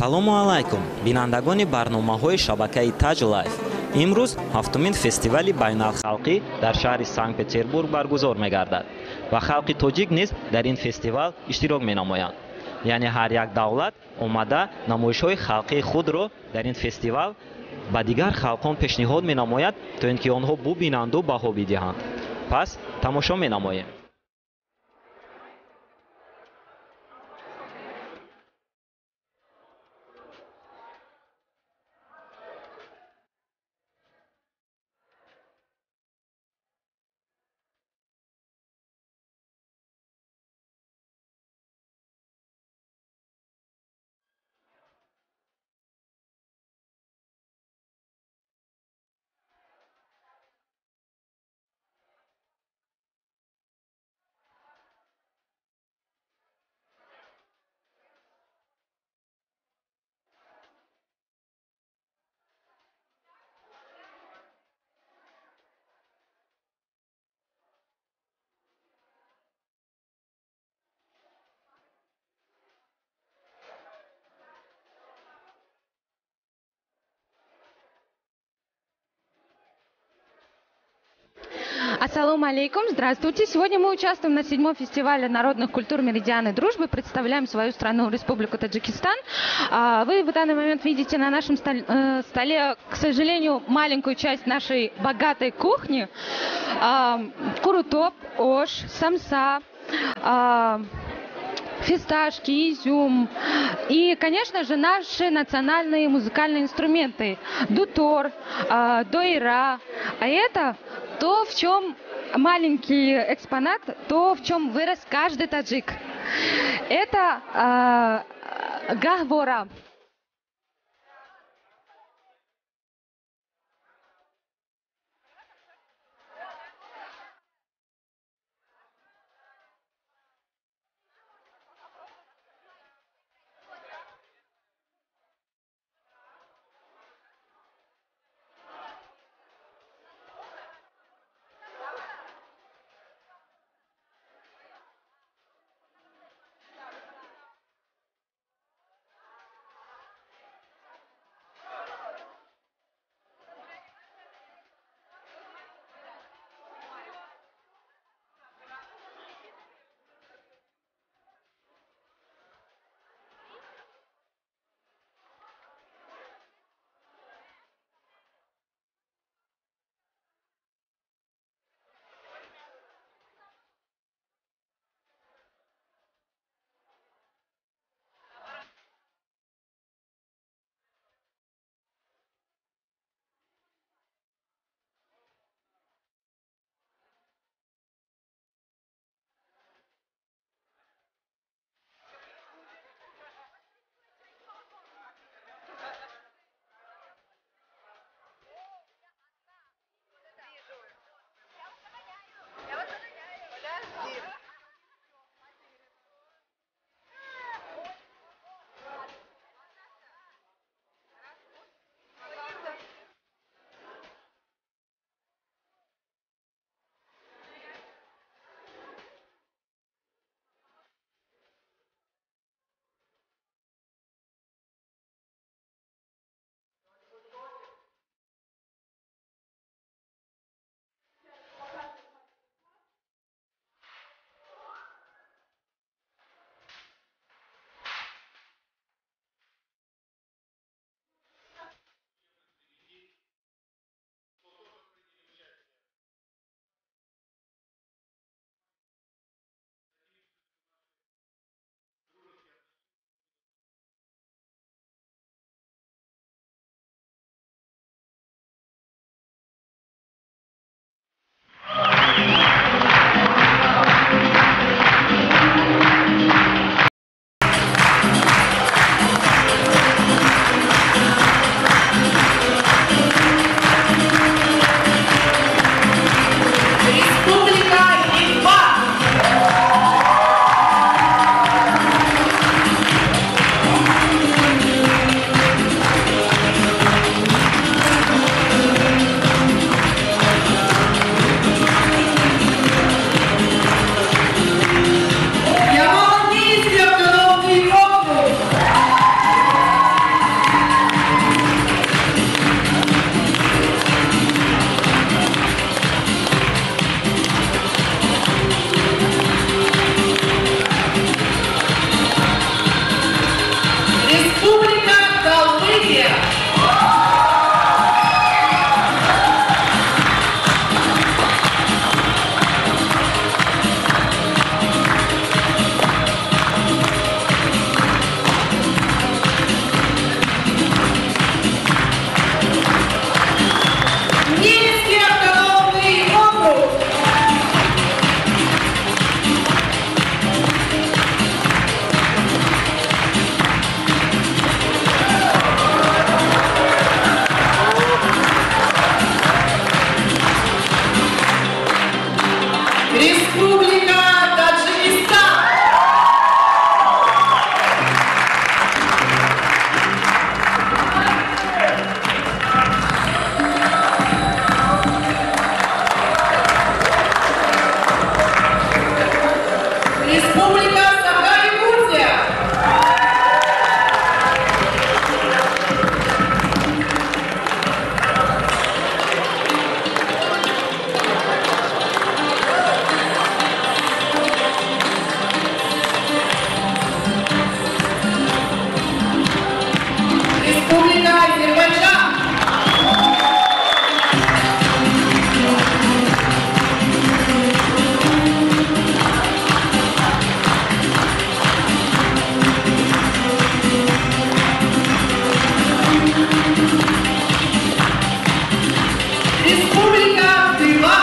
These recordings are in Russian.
салому алайкум бинандагони барномаҳои шабакаи Taj Life. имрӯз ҳафтумин фестивали байналхалқӣ дар шаҳри Санкт-Петербург баргузор мегардад ва халқи тоҷик низ дар ин фестивал иштирок менамоянд. яъне ҳар як давлат омада намоишҳои халқии худро дар ин фестивал ба дигар халқон пешниҳод менамояд, то ин ки онҳо бубинанду баҳо бидиҳанд. пас тамошо менамоем. Ассаламу алейкум, здравствуйте. Сегодня мы участвуем на 7-м фестивале народных культур «Меридианы дружбы», представляем свою страну, Республику Таджикистан. Вы в данный момент видите на нашем столе, к сожалению, маленькую часть нашей богатой кухни. Курутоп, ош, самса, фисташки, изюм и, конечно же, наши национальные музыкальные инструменты. Дутор, дойра. А это то, в чем маленький экспонат, то, в чем вырос каждый таджик. Это гахвора. Республика Таджикистан. Республика Саха-Якутия. Республика Азербайджан. Республика Тыва.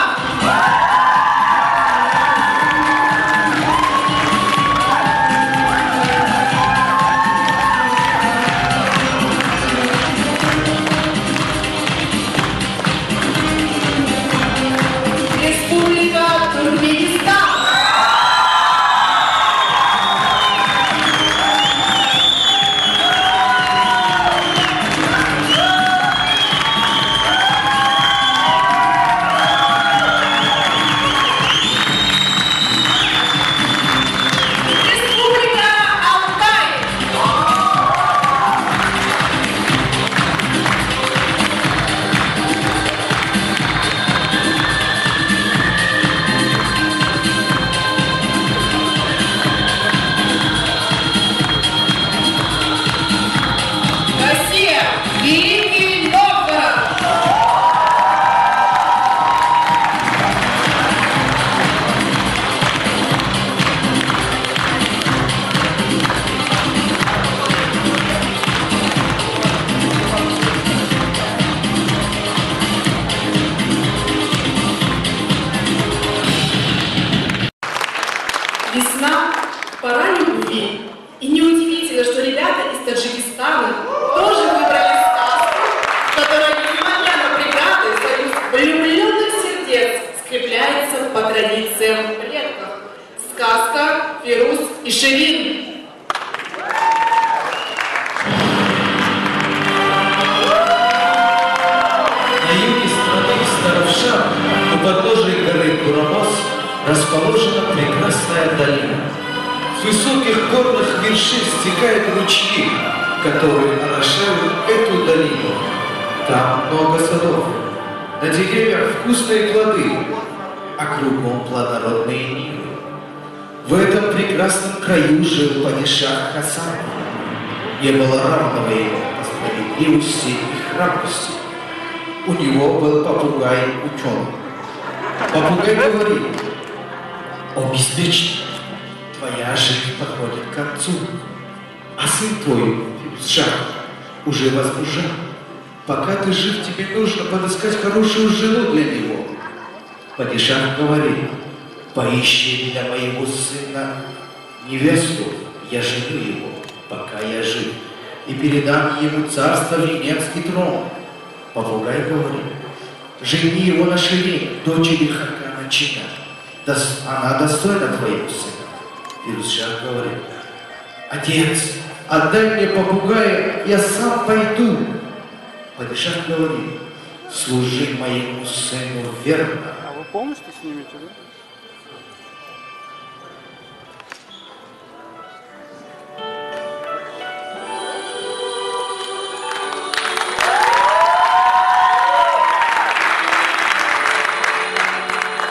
Республика Туркменистан. Республика Алтай. Россия. Великий Новгород. Весна, пора любви. И неудивительно, что ребята из Таджикистана тоже выбрали сказку, которая, несмотря на преграды, союз влюбленных сердец скрепляется по традициям предков. Сказка «Фирус и Ширин». На юге страны Старовшан, у подножия горы Курамос, расположена прекрасная долина. С высоких горных вершин стекают ручьи, которые орошают эту долину. Там много садов, на деревьях вкусные плоды, а кругом плодородные нивы. В этом прекрасном краю жил падишах Хасан. Не было равного ему по справедливости и храбрости. У него был попугай-ученый. Попугай говорит: «О, беспечный, твоя жизнь подходит к концу, а сын твой, Фирузшах, уже возмужал. Пока ты жив, тебе нужно подыскать хорошую жену для него». Падишах говорит: «Поищи для моего сына невесту, я женю его, пока я жив, и передам ему царство венецкий трон». Попугай говорит: «Жени его на Ширин, дочери Хакана Чина. Она достойна твоего сына». Фирузшах говорит: «Отец, отдай мне попугая, я сам пойду». Падишах говорит: «Служи моему сыну верно». А вы полностью снимете, да?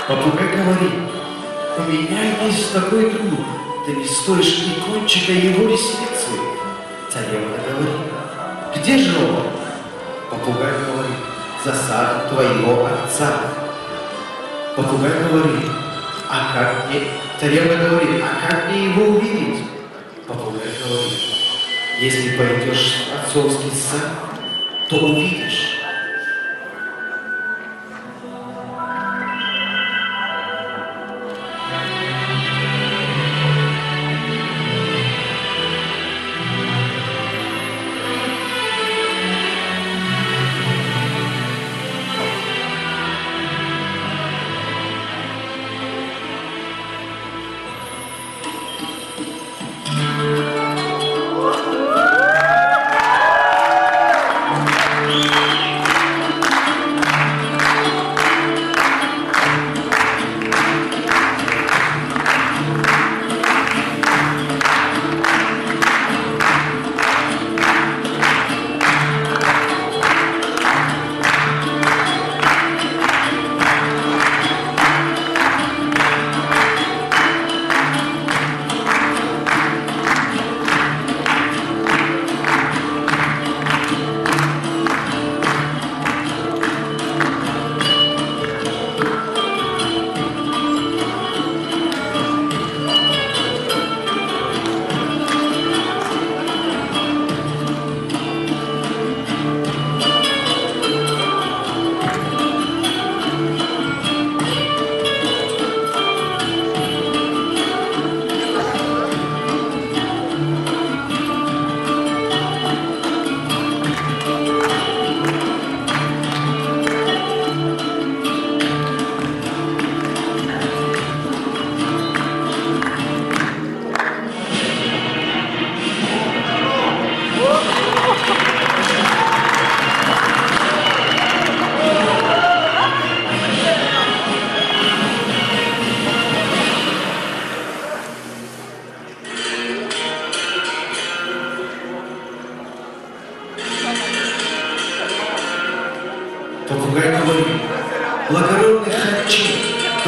Попугай говорит: «У меня есть такой друг, ты не стоишь и кончика его ресницы». Царевна говорит: «Где же он?» Попугай говорит: «За садом твоего отца». Попугай говорит: «А как мне?» Царевна говорит: «А как мне его увидеть?» Попугай говорит: «Если пойдешь в отцовский сад, то увидишь».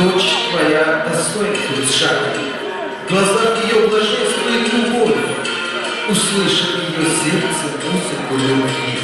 дочь твоя достоинствует шаг. В глазах ее блаженствует любовь, услышит ее сердце музыку любви.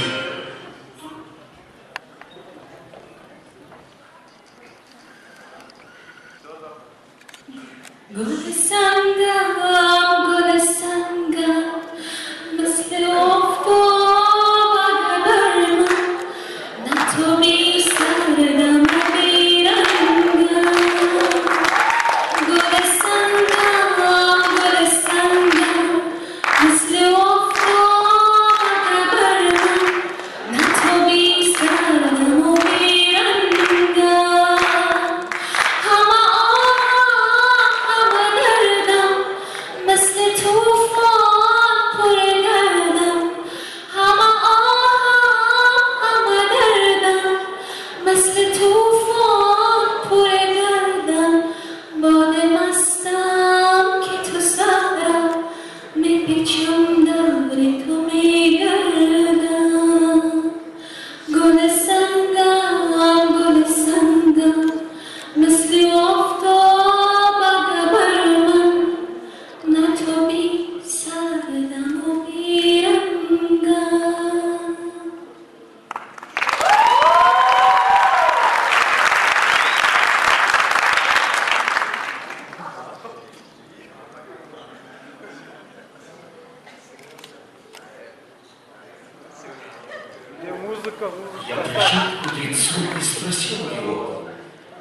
Я пришел к мудрецу и спросил его,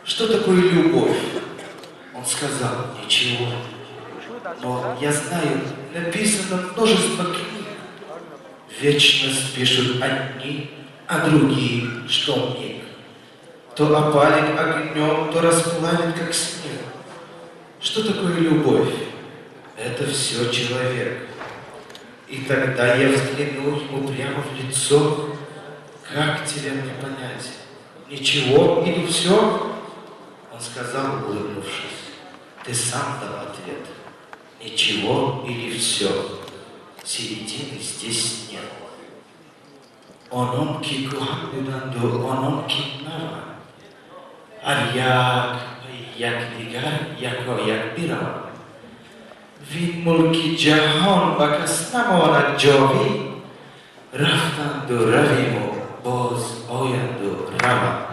что такое любовь? Он сказал, ничего. Но я знаю, написано множество книг. Вечность пишут одни, а другие, что миг. То опалит огнем, то расплавит, как снег. Что такое любовь? Это все человек. И тогда я взглянул ему прямо в лицо. Как тебя мне понять? Ничего или все? Он сказал, улыбнувшись, ты сам дал ответ. Ничего или все? Середины здесь нет. Onun ki kuhamdunandu, onun ki nava. Aryak, yak digar, yako yak bira. Vin mulki jahon bakasnamona jovi. Raftandu ravimu, boz oyandu rava.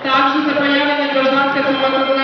Также за появление гражданской самоокупной